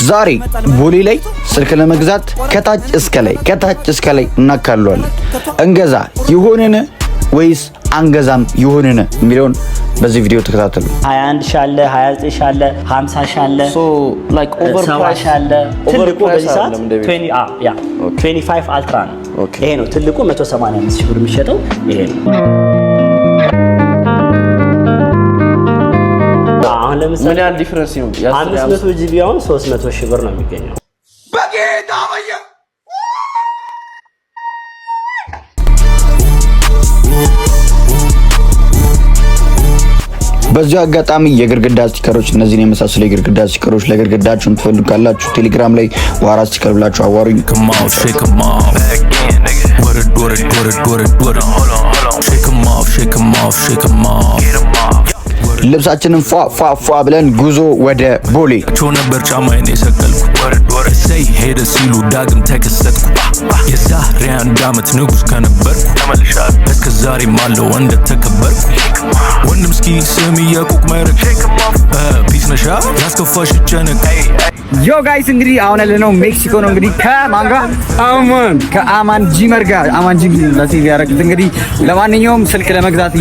ዛሬ ቦሌ ላይ ስልክ ለመግዛት ከታች እስከ ላይ እናካለዋለን። እንገዛ ይሆንን ወይስ አንገዛም ይሆንን የሚለውን በዚህ ቪዲዮ ተከታተሉ። 21 ሻለ 29 ሻለ 50 ሻለ so like overpriced ሻለ ትልቁ በዚህ ሰዓት 25 አልትራ ነው። ይሄ ነው ትልቁ 185 ሺህ ብር የሚሸጠው ይሄ ነው። አሁን ለምሳሌ ምን ያህል ዲፈረንስ ነው? 500 ጂቢ አሁን 300 ሺህ ብር ነው የሚገኘው። በጌታ ወየ በዚህ አጋጣሚ የግርግዳ ስቲከሮች እነዚህን የመሳሰሉ የግርግዳ ስቲከሮች ለግርግዳችሁን ትፈልጋላችሁ ቴሌግራም ላይ ዋራ ስቲከር ብላችሁ አዋሩኝ። ልብሳችንን ፏ ብለን ጉዞ ወደ ቦሌ ነበር ጫማዬን የሰቀልኩ እሰይ ሄደ ሲሉ ዳግም ተከሰትኩ። የዛሬ 1 ዓመት ንጉስ ከነበርኩ እስከ ዛሬም አለው እንደተከበርኩ ወንድም እስኪ ስም የቁቅ መረቅ ፒስ ነሻ ያስከፋሽ ጨነቅ። ዮ ጋይስ እንግዲህ አሁን ያለነው ሜክሲኮ ነው። እንግዲህ ከማን ጋር? ከአማን ጂመር ጋር። አማን ጂመር ለዚህ ያረጋግጥ እንግዲህ ለማንኛውም ስልክ ለመግዛት